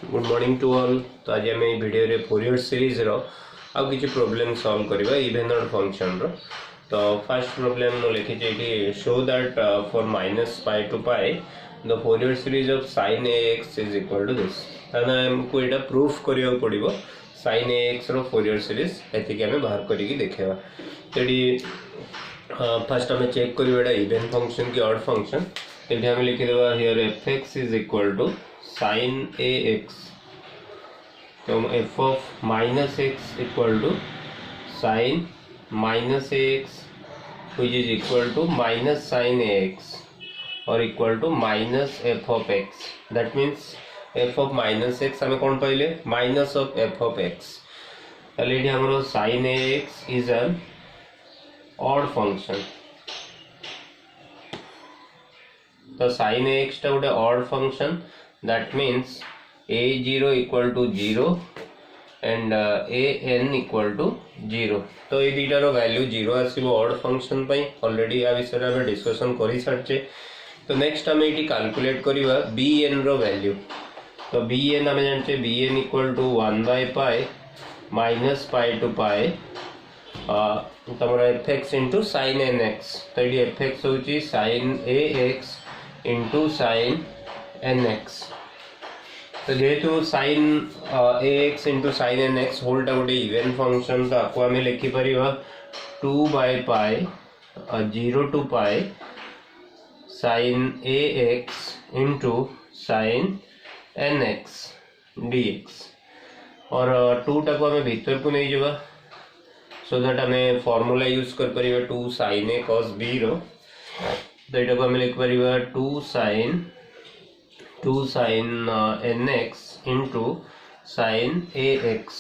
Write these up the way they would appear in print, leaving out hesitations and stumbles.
Good morning to all. तो आज आम वीडियो रे फोरियर सीरीज रो आउ किछि प्रॉब्लम सॉल्व करबा इवन ऑड फंक्शन रो। तो फर्स्ट प्रॉब्लम नो लिखि जे show that for -π to π the Fourier series of sin ax is equal to this. ताना हमको एटा प्रूफ करियो पड़िबो sin ax रो फोरियर सीरीज एति के हमें बाहर करिकि देखेबा। तेडी फर्स्ट हमें चेक करियो एटा इवन फंक्शन की ऑड फंक्शन। तेडी हमें लिखि देबा here fx is equal to sin ax। तो f of minus x equal to sin minus ax which is equal to minus sin ax or equal to minus f of x. That means f of minus x हमें कौन पाइले minus of f of x। पहले हमारा sin ax is an odd function। तो sin ax टा गोटे odd function। That means a0 equal to 0 and an equal to 0। तो ये दीटार वैल्यू 0 आसीबो ऑड फंक्शन पई। ऑलरेडी आ विषय रे डिस्कशन करि सारचे। तो नेक्स्ट हम एटी कैलकुलेट करबा bn रो वैल्यू। तो bn हम जानचे bn equal to 1/π minus π to π तमरा fx into sin nx। तो ये fx होची sin ax into sin nx। तो जेहेतु sin ax into sin nx whole टा गोटे इवन फंक्शन। तो आपको हमें लिखि परिबा 2/π 0 to π sin ax into sin nx dx। और 2 टा को हमें भीतर को नहीं जबा सो दैट हमें फार्मूला यूज कर परिबा 2 sin a cos b रो। तो एटा को हमें लिख परिबा 2 sin nx into sin ax।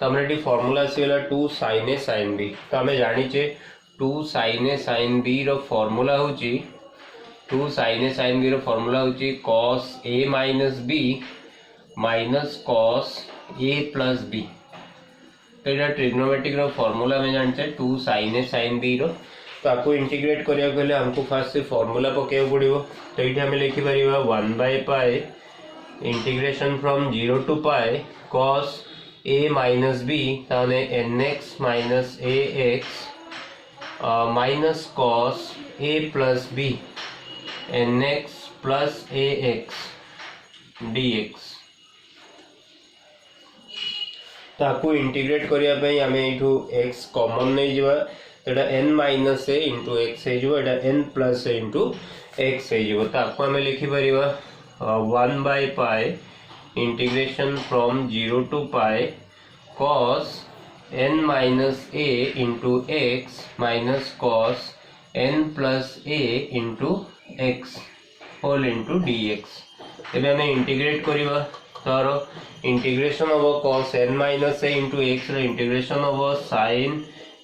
तो हमने फॉर्मूला से 2 sin a sin b। तो हमें जानी चे 2 sin a sin b रो फॉर्मूला होची 2 sin a sin b रो फॉर्मूला होची cos a minus b minus cos a plus b। तो ये ट्रिग्नोमेट्रिक रो फॉर्मूला में जानते 2 sin a sin b रो। तो आपको इंटीग्रेट करिया गले हमको फर्स्ट से फार्मूला पकेव पड़िबो। तो एठी हमें लिखि परिबा 1/π integration from 0 to π cos a minus b ताने nx minus ax minus cos a plus b nx plus ax dx। तो आपको इंटीग्रेट करिया पई हमें इठू x कॉमन नहीं जिबा। एटा n minus a into x है जो एटा n plus a into x है जो। तो आपको हमें लिखि परिबा 1/π integration from 0 to π cos n minus a into x minus cos n plus a into x whole into dx। एबे हमें इंटीग्रेट करिबा तारो integration of cos n minus a into x रो integration of sin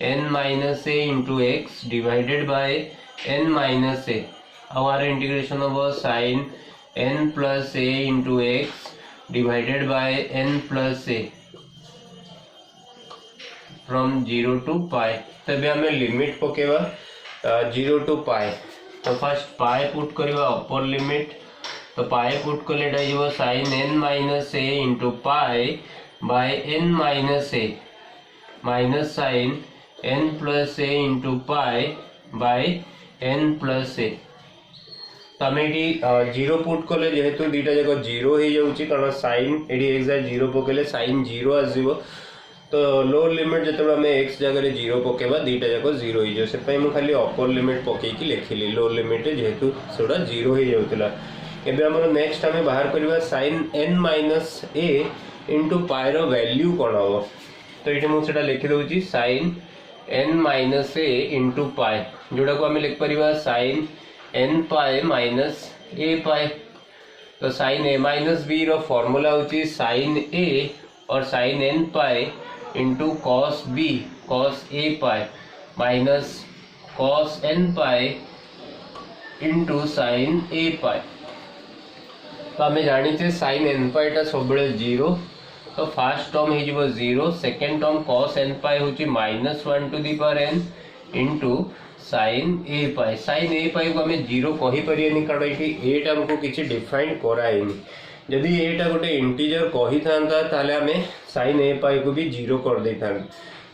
n minus a into x divided by n minus a। our integration of sin n plus a into x divided by n plus a from 0 to π। तबे हमें limit पकेवा 0 to π। तो first पाई put करवा upper limit. तो पाई put कर लेटा जो sin n minus a into π by n minus a minus sin n plus a into pi by n plus a। तो हमें ये 0 पुट कले जेहेतु दीटा जाक 0 हो जाउची कारण sin एडी एग्जैक्ट 0 पकेले sin 0 आसीबो। तो लोअर लिमिट जतबे हमें x जगह 0 पकेबा दीटा जाक 0 हो जाय। से पई मु खाली अपर लिमिट पके की लिखिली लोअर लिमिट जेहेतु सोडा 0 हो जाउतला। एबे हमर नेक्स्ट हमें बाहर करबा sin n minus a into pi रो वैल्यू कोन हो। तो एठी मु सेटा लिखि दउची sin n minus a into pi जोड़ा को हमें लिख परिबा sin n pi minus a pi। तो sin a minus b रो फॉर्मूला होची sin a और sin n pi into cos b cos a pi minus cos n pi into sin a pi। तो हमें जानी चे sin n pi टा सबले 0। तो फर्स्ट टर्म हे जिवो 0 second term cos n pi होची -1 to the power n into sin a pi को हमें 0 कहि परियनी कारण एठी a टा हमको किछि डिफाइन कराइनी। जदि एटा गोटे इंटीजर कही था ताले आमे sin a पाई को भी 0 कर दे था।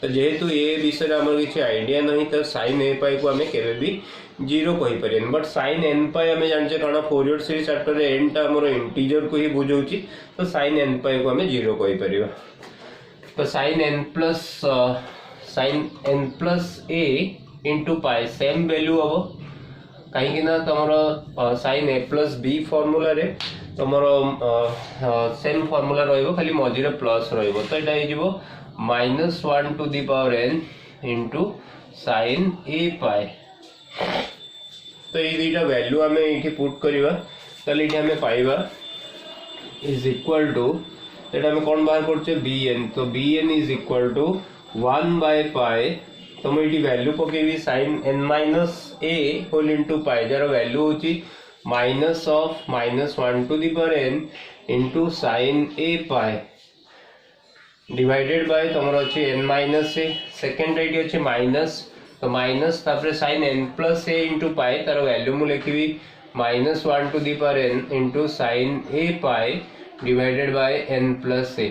तो जेहेतु ए विषय आमर किसी आइडिया नहीं तो sin a पाई को आमे केबे भी 0 कहि परियन। बट sin n पाई आमे जानचे कारण फोरियर सीरीज चैप्टर रे n टा हमर इंटीजर को ही बुझौची, तो sin n पाई को आमे 0 कहि परिबा। तो sin n plus a into pi same value हम कहीं तुम sin a plus b formula रे तुम सेम फॉर्मूला रहिबो, खाली मझिरे प्लस रहिबो। तो एटा -1 to the power n into sin a pi. तो ये दुईटा वैल्यू आम ये पुट करवा, ताले ये आम पाइबा इज इक्वल टू एटा आम कौन बाहर करछे bn। तो bn is equal to 1 by pi. तो मुझे वैल्यू पकेबी sin n minus a whole into pi, जार वैल्यू होची -1 to the power n into sin a pi divided by तुम अच्छे n माइनस a। सेकेंड ये अच्छे माइनस, तो माइनस तापर sin n plus a into pi, तार वैल्यू मु लिखी -1 to the power n into sin a pi divided by n plus a।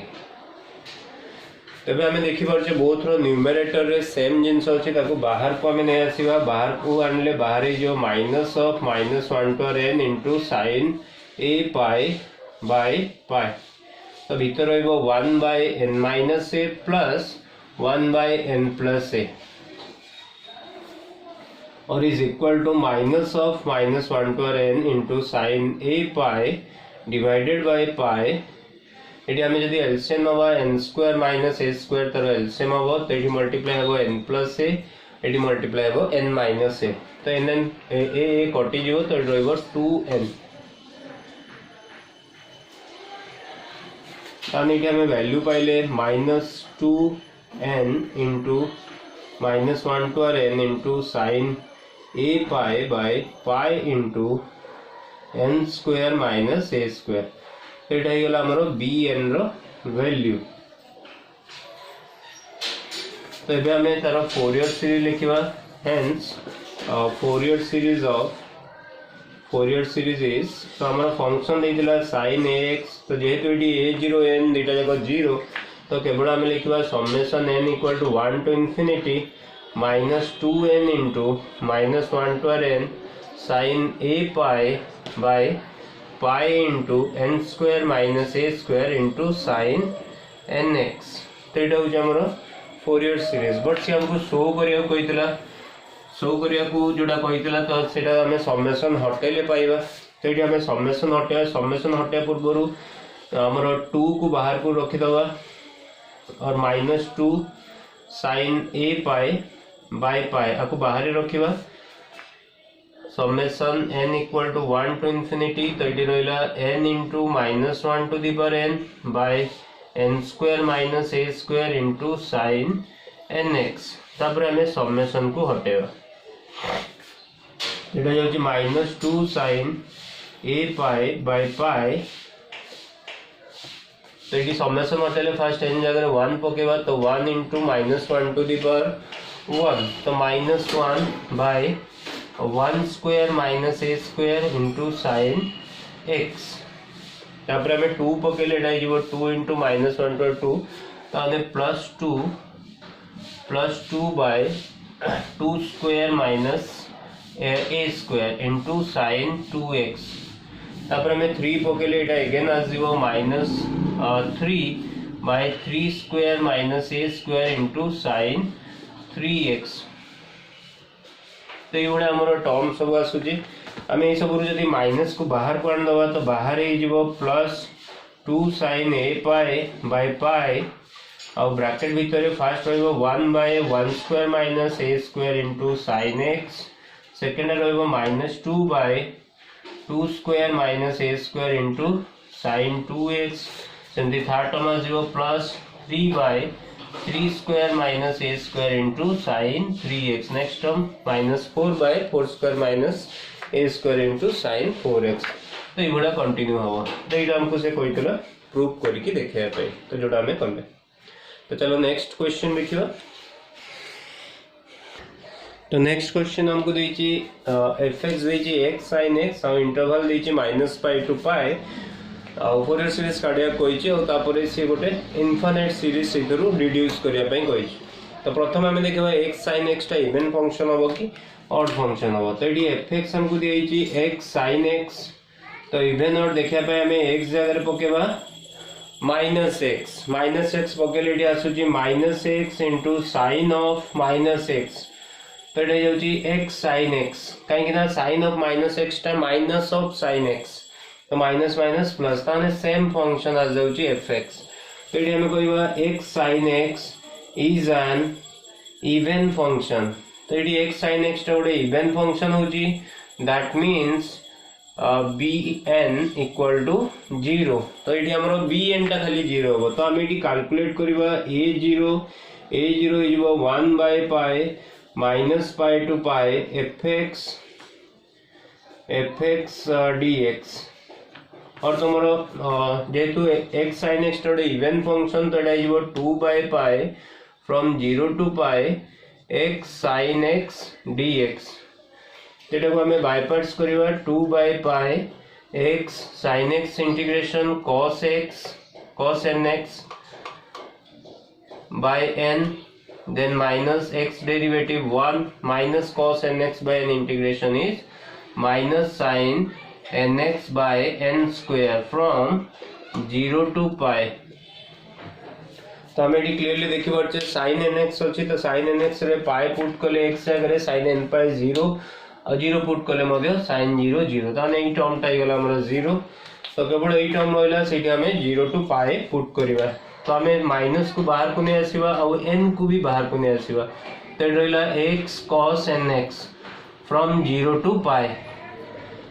तेबे आमे देखि परछे बोथ रो न्यूमरेटर रे सेम जिंस अछि, ताको बाहर को आमे नै आसीबा, बाहर को आनले बाहर जो minus of -1 to n into sin a pi by pi. तो भीतर रहिबो 1 by n minus a plus 1 by n plus a और is equal to minus of -1 to n into sin a pi divided by pi. ये आम जब LCM नवा n square minus a square तार LCM हम, तो ये मल्टीप्लाई हम n प्लस a, ये मल्टीप्लाई हम n माइनस a। तो n a कटिज, तो ये रही 2n। ये आम वैल्यू पाइले -2n into -1 to n into sin a pi by pi into n square minus a square. ये bn रो वैल्यू। तो ये आम तार फोरियर सीरीज लिखा, हेन्स फोरियर सीरीज इज, तो आम फंक्शन देइतिला sin ax। तो जेहेतु ये a0 n दुईटा जाक 0, तो केवल आम लिखा summation n equal to 1 to infinity -2n into -1 to n sin a pi by pi into n square minus a square into sin nx। तो ये हूँ फोरियर सीरीज। बट सी हमको शो करिया जोड़ा कही तो सीटा आम समेसन हटेले पाइबा। तो ये आम समेसन हटाया पूर्वर आमर 2 को बाहर को रखीदबा और -2 sin a pi by pi आपको बाहर रखा summation n equal to 1 to infinity. तो ये रहा n into -1 to the power n by n square minus a square into sin nx। तापर आम समेसन को हटेबा, ये -2 sin a pi by pi. तो ये समेसन हटेले फास्ट n जगह 1 पकेबा, तो 1 इंटू -1 टू द पावर 1, तो -1 by 1 square minus a square into sin x। तापर आम 2 पकेले 2 इंटू -1 टू 2, तो आम +2 by 2 square minus a square into sin 2x। तापर आम 3 पकेले एगेन आसो -3 by 3 square minus a square into sin 3x। तो ये आम टर्म सब आसूँ आम ये सब जब माइनस को बाहर को आनीदबा, तो बाहर +2 sin a pi by pi आ ब्रैकेट भितर फास्ट रन by 1 square minus a square into sin x। Second -2 by 2 square minus a square into sin 2x। सेमती third term +3 by 3 square minus a square into sin 3x। Next term -4 by 4 square minus a square into sin 4x। तो ये continue हम। तो ये आमको से कही proof करके देखा, तो जोटा आम कले। तो चलो नेक्स्ट क्वेश्चन देखिए। तो नेक्स्ट क्वेश्चन हमको देछि f(x) देछि x sin x और इंटरवल देछि -π to π। फोरियर सीरीज काढिया कोइछि और तापरे से गोटे इनफाइनाइट सीरीज सेथरु डिड्यूस करिया पई कोइछि। तो प्रथम आम देखा एक्स साइन एक्स टा इवन फंक्शन हम कि ऑड फंक्शन हम। तो ये एफ हमको दिखाई एक्स साइन एक्स। तो इवन ऑड देखापी आम एक्स जगह पकेबा माइनस एक्स पकेले आसूँ minus x into sine of minus x. तो ये एक्स साइन एक्स कहीं साइन ऑफ माइनस एक्स टा माइनस ऑफ साइन एक्स। तो माइनस माइनस प्लस ताने सेम फंक्शन आ जाउची एफ एक्स। तो ये आम कह x sine x is an even function. तो ये एक्स साइन एक्स टा गोटे इवन फंक्शन होची that means bn equal to 0। तो ये आमर bn टा खाली 0 हो। तो आम ये कैलकुलेट करवा a0 is 1 by pi minus pi to pi fx dx। और तुम जेहेतु एक्स साइन एक्स गोटे इवन फंक्शन तो यहाँ 2 by pi from 0 to pi x sine x dx। ये आम बाय पार्ट्स करवा 2 by pi x sine x integration cos x cos nx by n then minus x derivative 1 minus cos nx by n integration is minus sine nx by n square from 0 to pi। तो हमें ये clearly देखि पारछे sin nx अछि। तो sin nx रे पाई put कले x जगह sin n पाई 0 और 0 पुट कले मध्य sin 0 0। ताने ई टर्म टा गला हमर 0। तो केवल ई टर्म रहला सेठी हमें 0 टू पाई पुट करबा। तो हमें माइनस को बाहर को नै आसीबा और n को भी बाहर को नै आसीबा। तो रहला x cos nx from 0 to pi।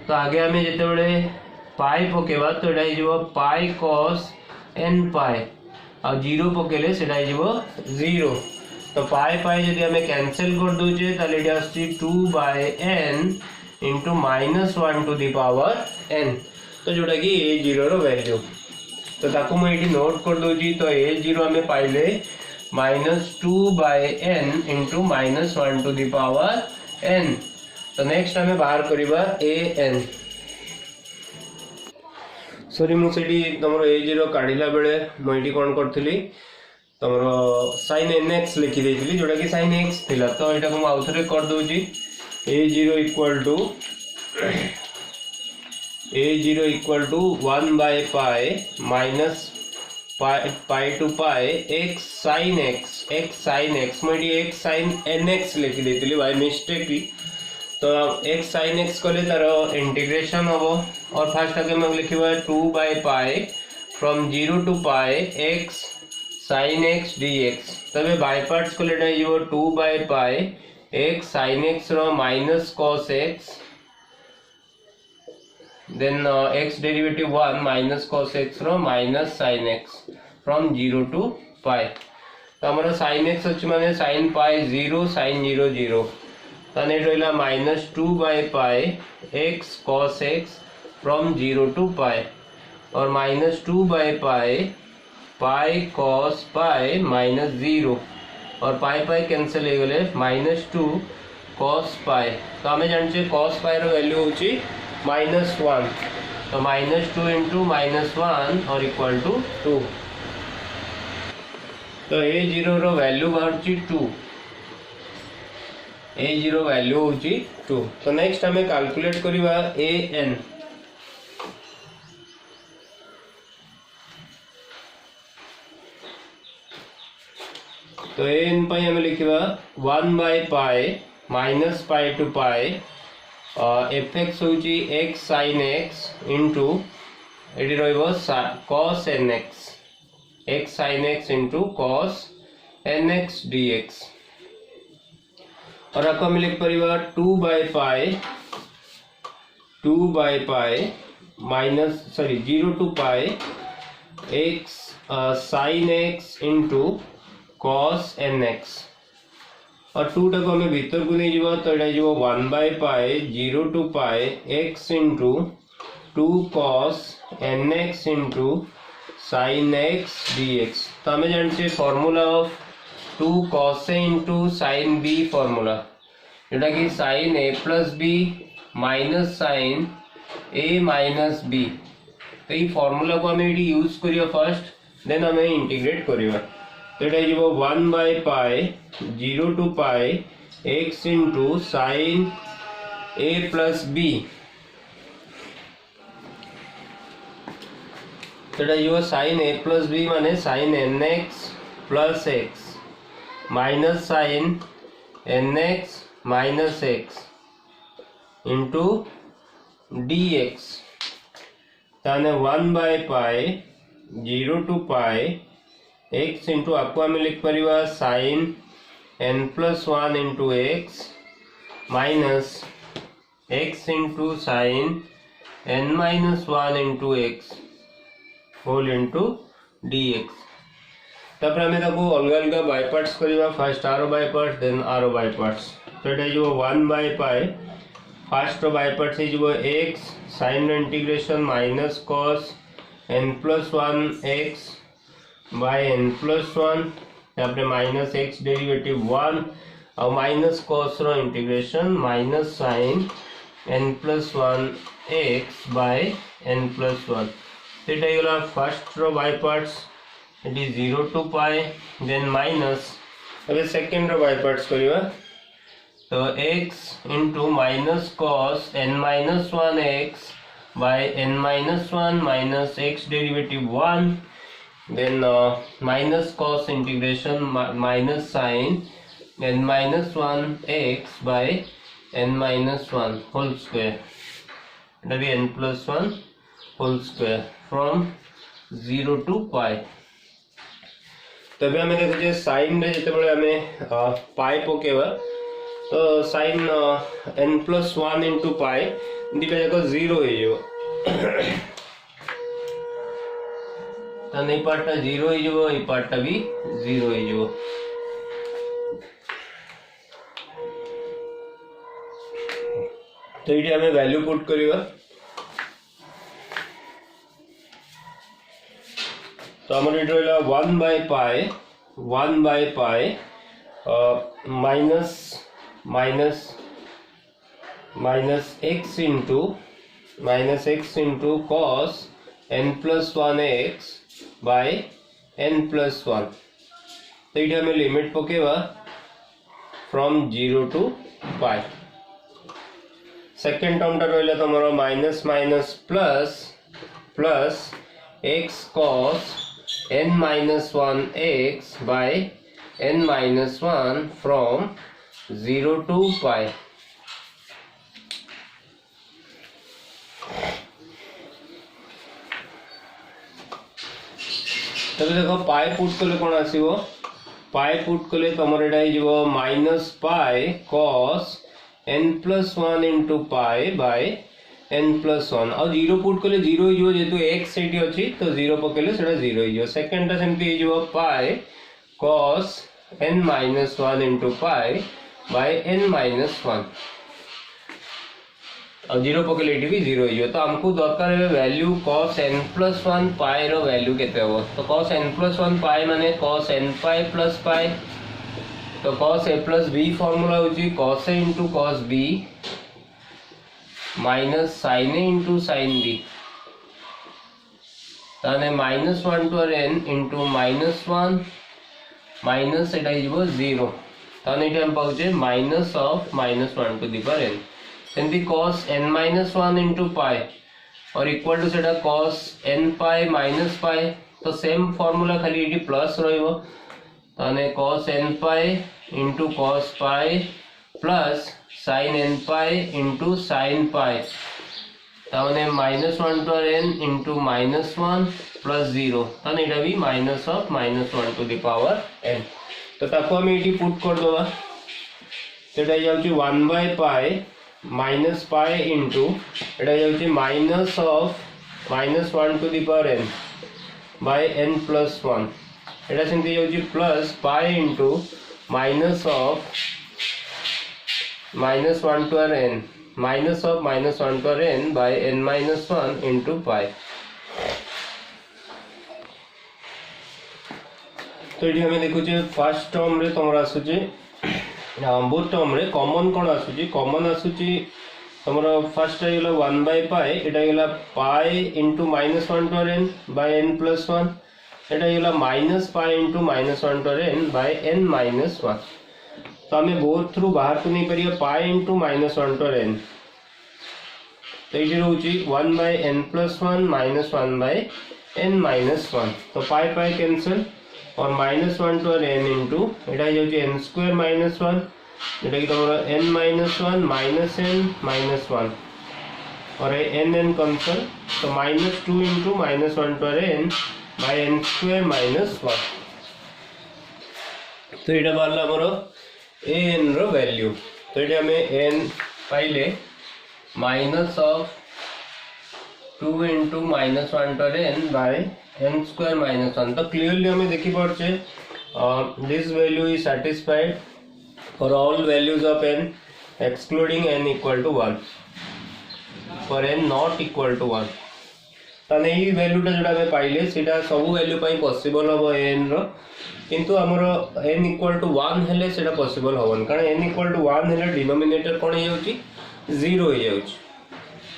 तो आगे आम जिते पाई पकेबा तो यहाँ पाई कॉस एन पाई और 0 पकेले से 0। तो पाई पाई जब आम कैंसल कर दूचे तो ये आसची 2 by n into minus 1 to the power n। तो जोटा कि a0 रो वैल्यू। तो ताकू मुझे नोट कर दूची। तो a0 आम पाइले minus 2 by n into minus 1 to the power n। तो नेक्स्ट आम बाहर करवा an। सॉरी मुझे तुम a0 काढ़ला बेले मुझे कौन करी तुम sin nx लिखिदी जोटा कि sin x थिला। तो यहाँ को आउ थे कर दूची a0 equal to 1 by pi minus pi to pi x sine x मुझे x साइन nx लिखिदी बाय मिस्टेकली। तो x साइन एक्स कले तार इंटीग्रेशन हम। और फास्ट आगे मैं लिखा 2 by pi from 0 to pi x sine x dx। तबे बाय पार्ट्स कले 2 by pi x sine x रो minus cos x then x derivative 1 minus cos x रो minus sin x from 0 to pi. तो हमारा sin x अच्छे माने sin पाई 0 sin 0 0। ताने रहिला minus 2 by pi x cos x from 0 to pi और minus 2 by pi pi cos pi minus 0 और पाई pi cancel हो गले माइनस 2 cos पाई। तो आम जानचे cos पाई रो वैल्यू होची माइनस 1। तो माइनस 2 इंटू माइनस 1 और इक्वल टू 2। तो a0 रो वैल्यू बाहर 2 a0 वैल्यू होची 2। तो नेक्स्ट हमें कैलकुलेट करवा an। तो an पाई हमें लिखा 1 by pi minus pi to pi fx होची x sin x इंटू ये रहिबो cos nx x sin x into cos nx dx। और आपको हम लिख परिवार 2 by pi minus 0 to pi x sine x into cos nx। और 2 टाक हमें भीतर को नहीं जावा तो यहाँ 1 by pi 0 to pi x into 2 cos nx into sin x dx। तो हमें जानते formula of 2 cos a into sine b formula जोटा कि sine a plus b minus sine a minus b तो ये फॉर्मूला को हमें ये यूज करियो फर्स्ट देन हमें इंटीग्रेट करियो तो एटा जीवो 1 by pi 0 to pi x into sin a plus b तो एटा जीवो sin a प्लस b माने sin nx plus x minus sin nx minus x into dx ताने 1 by pi 0 to pi x into आपको हमें लिख परिवा sin n plus 1 into x minus x into sin n minus 1 into x whole into dx तब हमें ताको अलग अलग बाय पार्ट्स करिवा first r by parts then r by parts तो एटा जो 1 by pi first by parts है जो x sin integration minus cos n plus 1 x by n plus 1 यहाँ पे माइनस x डेरिवेटिव 1 और माइनस cos रो integration minus sin n plus 1 x by n plus 1 तो ये वाला फर्स्ट रो by parts it is 0 to pi then minus अबे second रो बाय पार्ट्स करिवा तो x into minus cos n minus 1 x by n minus 1 minus x derivative 1 then minus cos integration minus sin n minus 1 x by n minus 1 whole square it be n plus 1 whole square from 0 to pi तबे हमें देखो sign रे जते हमें pi पकेवा तो sine n plus 1 into pi दीटा जाक 0 हो तो नहीं पार्टा 0 हो ये पार्टा भी 0 हो तो ये हमें वैल्यू पुट करिवा तो हमारे ये रहा 1 by pi minus x into cos n plus 1 x by n plus 1 तो ये हमें लिमिट पकेवा from 0 to pi second term टा रहा तुम minus minus plus plus x cos n minus 1 x by n minus 1 from 0 to pi तब देखो पाई put कले कौन आसीबो पाई पुट कले तमर एटा हिजो minus pi cos n plus 1 into pi by n plus 1 और 0 पुट कले 0 हिजो जेतु x सेठी अछि तो 0 पकेले सेटा 0 हिजो सेकंड टा सेमति हिजो पाई cos n minus 1 into pi by n minus 1 और 0 पकेले एटी भी 0 हिजो तो हमको दरकार है वैल्यू cos n प्लस 1 पाई रो वैल्यू केते हो तो cos n प्लस 1 पाई माने cos n pi plus pi तो cos a plus b formula होची cos a into cos b minus sin a into sin b ताने minus 1 to n into minus 1 minus एटा हिजो 0 ताने एटा हम पाउचे minus of minus 1 to the power n सेमती cos n minus 1 into pi और इक्वल टू सेटा cos n pi minus pi तो सेम फार्मूला खाली एटी प्लस रहिबो ताने cos n pi into cos pi plus sin n pi into sin pi ताने minus 1 to n into minus 1 plus 0 ताने एटा भी minus of minus 1 to the power n तो ताको हम एटी पुट कर दोबा सेटा जाउची 1 by pi minus pi into एटा जाउची minus of minus 1 to the power n by n plus 1 एटा सेमती जाउची plus pi into minus of minus 1 to n minus of minus 1 to n by n minus 1 into pi तो ये हमें देखुचे first term रे तमरा आसुचे बोथ टर्म रे कॉमन कोन आसुची कॉमन आसुची तुमर फर्स्ट आइगला 1 बाय पाई एटा आइगला pi into -1 to n by n plus 1 एटा आइगला minus pi into -1 to n by n minus 1 तो आम बोथ थ्रू बाहर को नहीं पारिया पाई इंटू -1 to n तो ये रोची 1 by n plus 1 -1 by n minus 1 तो पाई पाई कैंसल और -1 to n इंटू एटा हो n स्क्वायर -1 এটা কি তোমরা n -1 -n -1 और n n कैंसल तो -2 into -1 to n by n square -1 तो ये बाहर हमर an रो वैल्यू तो ये हमें n पाइले minus of 2 into -1 to n by n square -1 तो क्लियरली हमें देखी पार्चे this value is satisfied for all values of n excluding n equal to 1 for n not equal to 1 ताने ई वैल्यूटा जोटा हमें पाइले सेटा सब वैल्यू पई पॉसिबल हो n रो किंतु हमरो n equal to 1 हेले सेटा पॉसिबल होवन कारण n equal to 1 हेले डिनोमिनेटर कोन हे होची 0 हे जाउची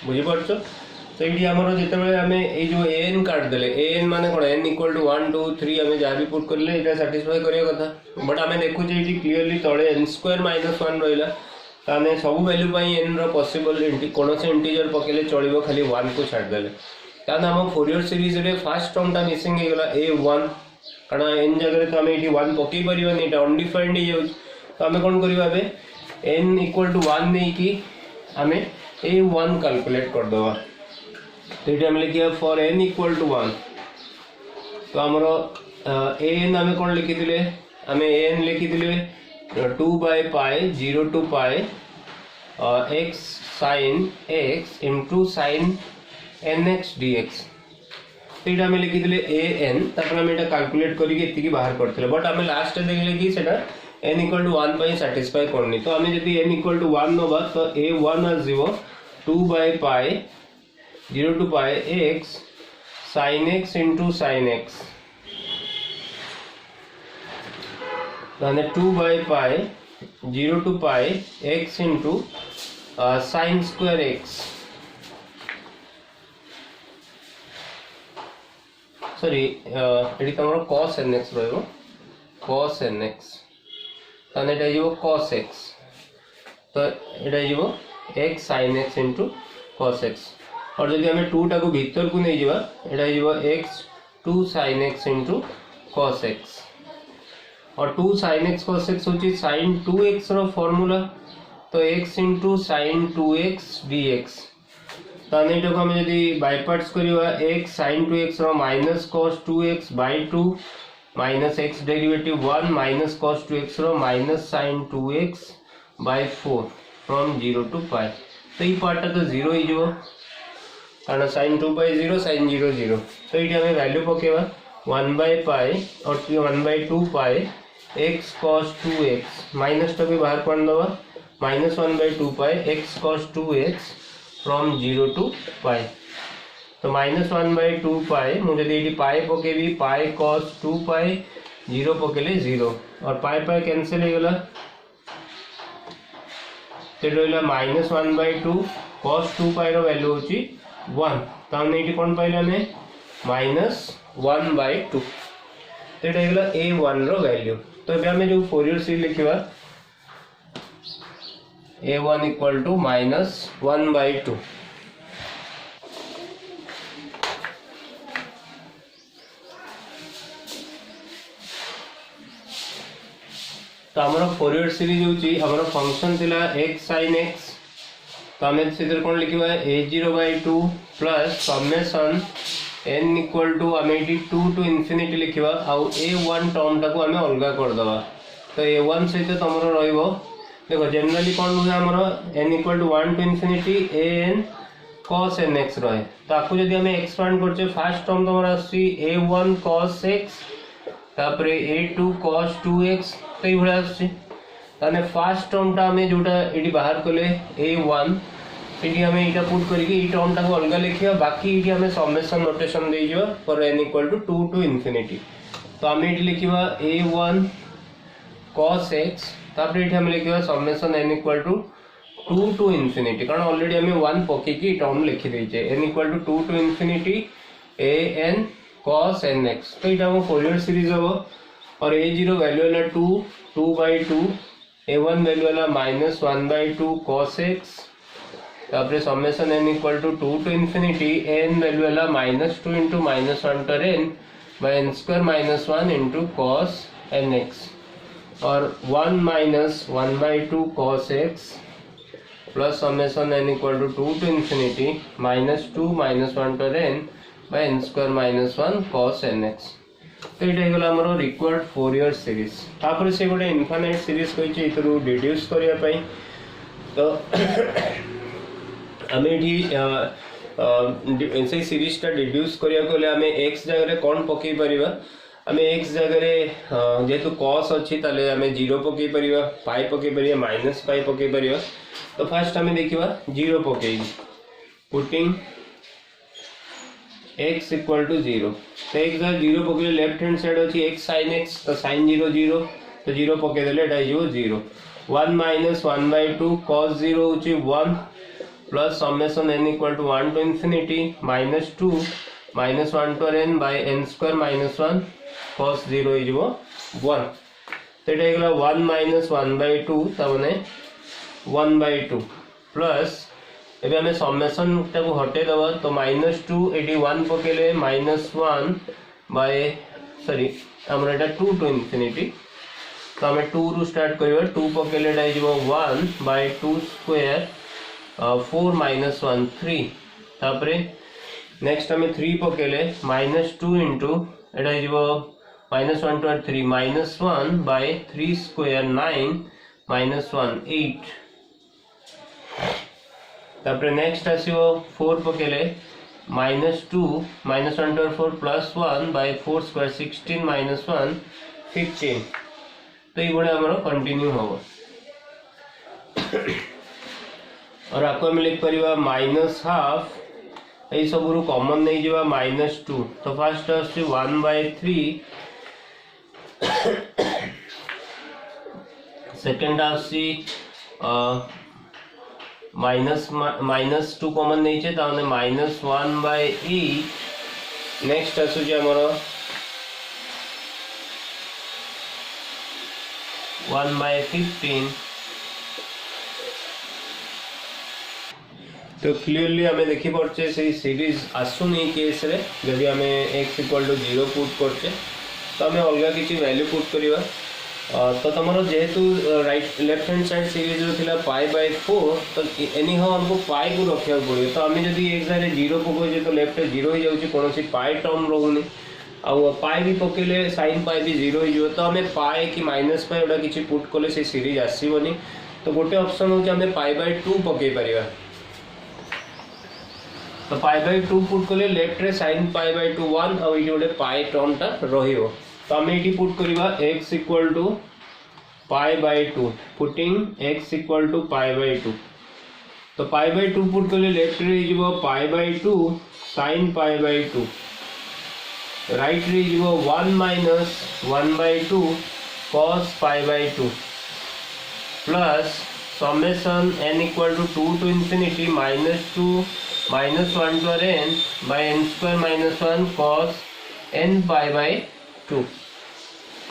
बुझि परछो तो ये हमरो जेतेबेले हमें ए जो n काट देले n माने कोन n equal to 1 2 3 हमें जा भी पुट करले एटा सैटिस्फाई करिया कथा बट हमें देखु जे इटी क्लियरली तळे n स्क्वायर -1 रहिला ताने सब वैल्यू पई n रो पॉसिबल कोन से इंटीजर पकेले चलिबो खाली 1 को छाड़ देले ताने हम फोरियर सीरीज रे फर्स्ट टर्म ता मिसिंग हे गेला a1 कारण n जगह रे तो हमें इटी 1 पके परिबा नै एटा अनडिफाइंड हे जाउ तो हमें कोन करिबा बे n equal to 1 नै कि हमें a1 कैलकुलेट कर दवा तो ये हम लिखिए फॉर n इक्वल टू 1 तो हमरो an हमें कौन लिखी दिले हमें an लिखी दिले 2 by pi 0 to pi x sin x into sin nx dx तो ये हमें लिखी दिले an तापर हम एटा कैलकुलेट करी के इतकी बाहर करथिले बट हमें लास्ट देखले कि सेटा n इक्वल टू 1 पई सैटिस्फाई करनी तो हमें यदि n इक्वल टू 1 नबा तो a1 आ जीवो 2 by pi 0 to pi x sin x into sin x then 2 by pi 0 to pi x into sin square x sorry एटी तमरो cos nx रहइबो cos nx then एटा जेबो cos x तो एटा जेबो x sin x into cos x और जब हमें 2 टा को भीतर को नहीं जीवा एटा जीवा x 2 sin x into cos x और 2 sin x cos x होची sin 2x रो फार्मूला तो x into sin 2x dx ताने एटा को हम यदि बाय पार्ट्स करिवा x sin 2x रो minus cos 2x by 2 minus x derivative 1 minus cos 2x रो minus sin 2x by 4 from 0 to pi तो ये पार्ट तो 0 ही जो कारण sin 2 by 0 sin 0 0 तो ये हमें वैल्यू पकेवा 1 बाय पाई और 1 by 2 pi x cos 2x minus तो भी बाहर पड़ दवा minus 1 by 2 pi x cos 2x from 0 to pi तो माइनस 1 बाय 2 पाई मुझे ये पाई पके भी पाई cos 2 पाई 0 पकेले 0 और पाई पाई कैंसिल हो गला तो रहिला minus 1 by 2 cos 2 pi row value होची 1 तो हमने ये कौन पाइला ने -1 बाय 2 तो ये गला a1 रो वैल्यू तो अब हमें जो फोरियर सीरीज लिखिवा a1 इक्वल टू -1 बाय 2 तो हमारा फोरियर सीरीज होची हमारा फंक्शन थिला x sin x तो हमें सीधे कौन लिखिवा a0/2 plus summation n equal to हमें 2 टू इनफिनिटी लिखिवा आउ a1 टर्म टाको हमें अलगा कर दवा तो a1 सहित तमरो रहइबो देखो जनरली कौन हुए हमरो n equal to 1 to infinity an cos nx रहे ताको यदि हमें एक्सपांड करछे फर्स्ट टर्म तमरो आसी a1 cos x तापरे a2 cos 2x तो ये भरा आसी ताने फर्स्ट टर्म टा हमें जोटा एडी बाहर कले a1 एडी हमें इटा पुट करके ई टर्म टा को अलग लिखिया बाकी इटी हमें समेशन नोटेशन दे जियो for n equal to 2 to infinity तो हमें इटी लिखिबा a1 cos x तापर इटी हमें लिखिबा summation n equal to 2 to infinity कारण ऑलरेडी हमें 1 पके की टर्म लिखि देछे n equal to 2 to infinity a n cos nx तो इटा हम फोरियर सीरीज हो और a0 वैल्यू वाला 2/2 a1 वैल्यू वाला -1/2 cos x तापर summation n equal to 2 to infinity n value वाला -2 into -1 to n by n square -1 into cos nx और 1 minus 1/2 cos x plus summation n equal to 2 to infinity -2 -1 to n by n square -1 cos nx तो ये गला हमरो required Fourier series तापर से गोटे infinite series कहिचे इतरु deduce करिया पई तो हमें एठी से सीरीज टा डिड्यूस करिया कोले हमें x जगह रे कोन पकई परिबा हमें x जगह रे जेतु cos अछि ताले हमें 0 पकई परिबा पाई पकई परिबा माइनस पाई पकई परिबा तो फर्स्ट हमें देखिबा 0 पकई पुटिंग x इक्वल टू 0 तो x जगह 0 पकई लेफ्ट हैंड साइड अछि x sin x तो sin 0 0 तो 0 पकई देले एटा हिजो 0 1 minus 1/2 cos 0 अछि 1 plus summation n equal to 1 to infinity -2 -1 to n by n square -1 cos 0 is 1 तो এটা গেল 1 minus 1/2 তাহলে 1/2 plus ଏବେ ଆମେ ସमेशन ଟାକୁ ହଟେଇ दबा तो -2 एटी 1 पकेले -1 by सॉरी हमर एटा 2 to infinity तो हमें 2 रु स्टार्ट करबा 2 पकेले एटा इज 1 by 2 square 4 minus 1 3 तापरे नेक्स्ट हमें 3 पकेले -2 into Etah इजबो -1 to 3 -1 by 3 square 9 -1 8 तापरे नेक्स्ट आसीबो 4 पकेले -2 -1 to 4 +1 by 4 square 16 -1 15 तो ये गुणे हमरो कंटिन्यू होबो और आपको हम लिख परिबा -1/2 ए सब रु कॉमन नहीं जीवा -2 तो फर्स्ट आसी 1/3 सेकंड आसी -2 कॉमन नहीं छे ताने -1/8 नेक्स्ट आसु जे हमरो 1/15 तो क्लियरली हमें देखि पड़चे से सीरीज आसुनी केस रे जदि हमें x इक्वल टू 0 पुट करचे तो हमें अलगा किछि वैल्यू पुट करिवा तो तमरो जेहेतु right left hand side series रो थिला π/4 तो एनी हाउ हमको पाई को रखिया पड़ियो तो हमें जदि x रे 0 पको जे तो लेफ्ट 0 ही जाउची कोनोसी पाई टर्म रहउनी आ पाई भी पकेले sin पाई भी 0 ही जो तो हमें पाई कि माइनस पाई ओडा किछि पुट करले से सीरीज आसीबनी तो गोटे ऑप्शन हो जे हमें π/2 पके परिवा तो π/2 पुट कले लेफ्ट रे sin π/2 1 और ये गोटे पाई टर्म टा रहियो तो हमें एटी पुट करिवा x equal to π/2 putting x equal to π/2 तो π/2 पुट कले लेफ्ट रे जिवो π/2 sin π/2 राइट रे जिवो 1 minus 1/2 cos π/2 plus summation n equal to 2 to infinity -2 -1 to n by n square -1 cos n π/2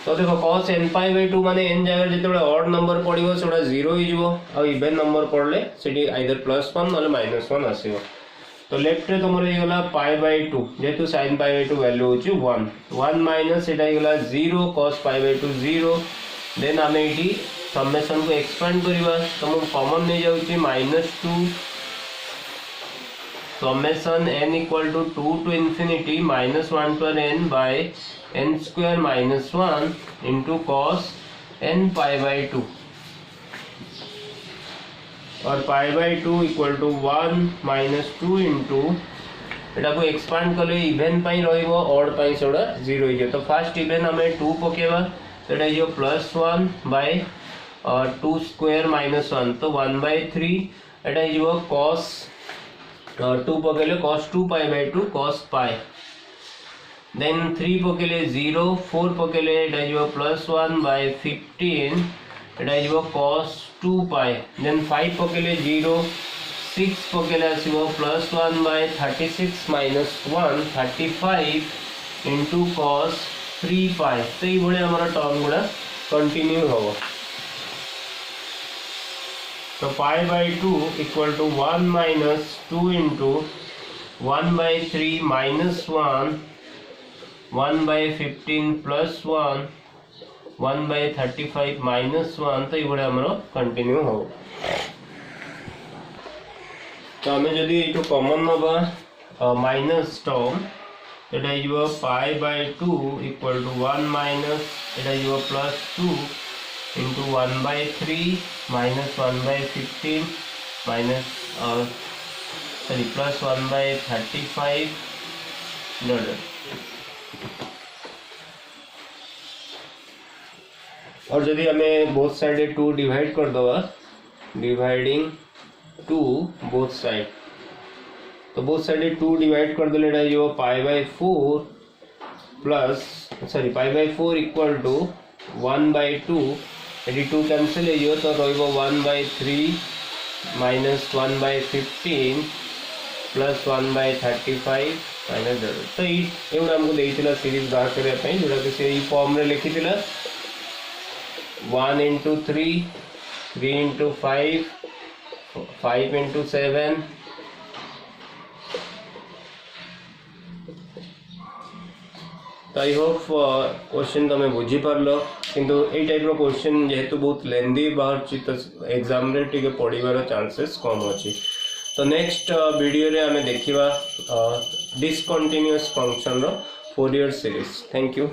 तो देखो cos n π/2 माने n जगह जेतबे ऑड नंबर पड़िबो सेडा 0 ही जिवो आ इवन नंबर पड़ले सेडी आइदर +1 नले -1 आसीबो तो लेफ्ट रे तमरो हे गला π/2 जेतु sin π/2 वैल्यू होची 1 माइनस सेडा हे गला 0 cos π/2 0 देन हमें एटी समेशन को एक्सपेंड करिवा तो कॉमन नहीं जाउची -2 summation n equal to 2 to infinity -1 to n by n square -1 into cos n π/2 और π/2 equal to 1 -2 into एटा को एक्सपांड कले इवन पाई रहिबो ऑड पाई सेडा 0 ही तो फर्स्ट इवन हमें 2 पकेबा सेडा जो +1 by 2 square -1 तो 1/3 एटा जो cos 2 पकेले cos 2 π/2 cos π देन 3 पकेले 0 4 पकेले एटा जो +1 by 15 एटा जो cos 2 पाई देन 5 पकेले 0 6 पकेले आसीबो +1 by 36 minus 1 35 into cos 3 pi तो ये बड़े हमारा टर्म गुड़ा कंटिन्यू हो तो pi by 2 equal to 1 minus 2 into 1 by 3 minus 1 1 by 15 plus 1 1 by 35 minus 1 तो ये हमारा कंटिन्यू हो तो आम जदि ये कॉमन नवा माइनस टर्म तो pi by 2 equal to 1 minus ये plus 2 into 1 by 3 minus 1 by 15 minus sorry plus 1 by 35 और जदि हमें बोथ साइड 2 डिवाइड कर दवा डिवाइडिंग 2 बोथ साइड तो बोथ साइड 2 डिवाइड कर देले जो pi by 4 plus sorry pi by 4 equal to 1 by 2 यदि 2 कैंसिल हो तो रहिबो 1 by 3 minus 1 by 15 plus 1 by 35 minus 0 तो ये हमको देइतिला सीरीज बाहर करया पई जोडा के से फॉर्म रे लिखितिला 1 into 3 3 into 5 5 into 7 तो आई होप क्वेश्चन तुम बुझी पार्ल किंतु ए टाइप रो क्वेश्चन जेहेतु बहुत लेंदी बाहर तो एग्जाम रे टिके पढ़िबार चांसेस कम अछि तो नेक्स्ट वीडियो रे हमें देखिबा डिसकंटिन्यूअस फंक्शन रो फोरियर सीरीज थैंक यू।